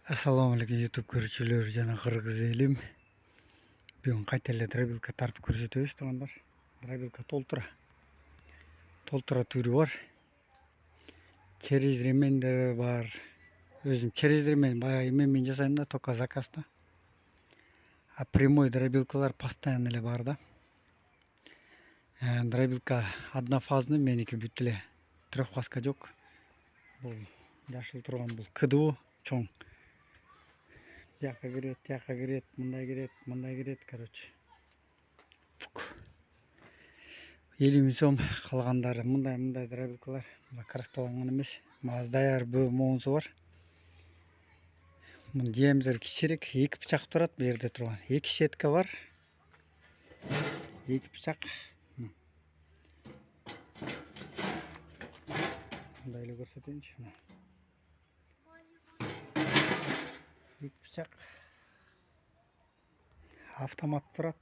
Assalamu alaikum YouTube көрүүчүлөр жана кыргыз элим. Бүгүн кайта эле дробилка тартып көрсөтөбүз туугандар. Дробилка толтура түрү бар. Через ремендери бар. Өзүм через ремень баягы эменмен жасайм да, тока заказда. А прямой дробилкалар постоянно эле бар да. Дробилка однофазный, меники бүт эле трехфазка жок. Бул жашыл турган бул КДО чоң. Тияка кирет, мындай кирет, короче. 50 миң сом, калгандары мындай дробилкалар. Крафталанган эмес. Мага даяр моонсу бар. Мунун диаметри кичирээк, 2 бычак турат бу жерде турган. 2 сетка бар. 2 бычак. Мындай эле көрсөтөйүнчү. 2 бычак. Автомат турат.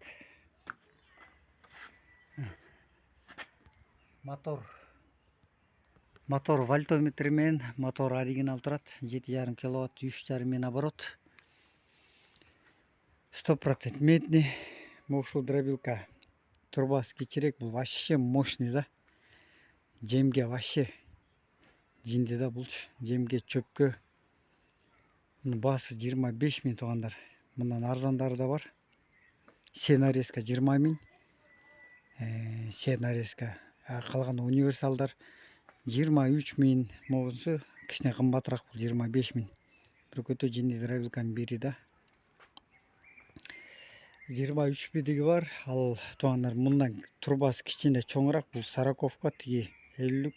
Мотор вольтометр менен, мотор оригинал турат. 7,5 киловатт, 3,5 миң оборот. 100% медный. Ушул дробилка турбасы кичирээк, бул вообще мощный да. Жемге вообще жинди да булчу. Жемге, чөпкө. Мунун баасы 25 миң туугандар. Мындан арзандары да бар. Сенарезка 20 миң. Сенарезка. Калган универсалдар 23 миң. Могусу кичине кымбатыраак, бул 25 миң. Бирок өтө жинди дробилканын бири да. 23 бидиги бар. Ал туугандар, мындан турбасы кичине чоңураак. Бул сороковка, тиги 50.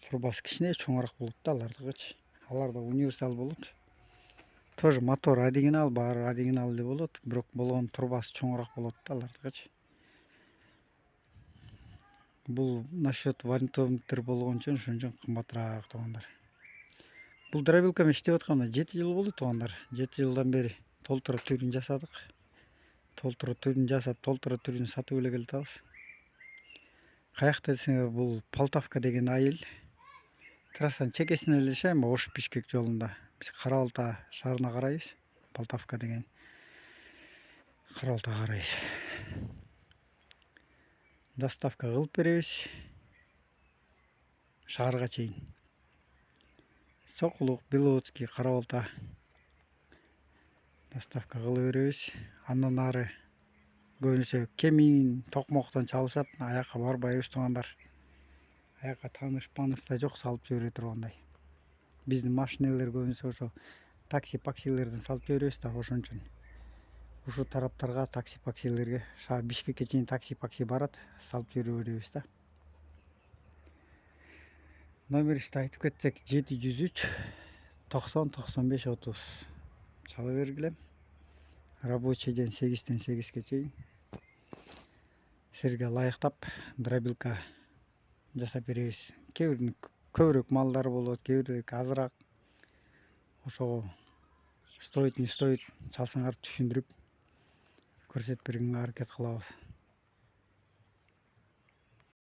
Турбасы кичине чоңураак болот да алардыкычы. Аларда универсал болот. Тоже мотор оригинал, баары оригинал эле болот. Бирок болгон турбасы чоңураак болот да алардыкычы. Бул насчет вольтометр болгончо ошон үчүн кымбатыраак туугандар. Бул дробилка менен иштеп атканына 7 жыл болду туугандар. 7 жылдан бери толтура түрүн жасадык. Толтура түрүн жасап, толтура түрүн сатып эле келатабыз. Каякта десеңер, бул Полтавка деген айыл. Трассанын чекесинен эле жашайм, Ош Бишкек жолунда. Биз Кара Балта шаарына карайбыз. Полтавка деген Кара Балтага карайбыз. Доставка кылып беребиз. Шаарга чейин. Сокулук, Беловодский, Кара Балта. Доставка кылып беребиз. Андан ары көбүнчө Кемин, Токмоктон чалышат. Аяка барбайбыз туугандар. Аяка тааныш да жок, салып жибере тургандай. Биздин машиналар көбүнчө ошо такси-паксилерден салып жиберебиз да, ошон үчүн. Ушул тараптарга такси-паксилерге, Бишкекке чейин такси-пакси барат, салып жибере беребиз да. Номерибизди айтып кетсек, 703 90 95 30. Чала бергиле. Рабочий день 8-тен 8-ге чейин. Силерге ылайыктап дробилка жасап беребиз. Кээ биринин көбүрөөк малдары болот, кээ бирдеги азыраак. Ошого стоит, не стоит чалсаңар түшүндүрүп көрсөтүп бергенге аракет кылабыз.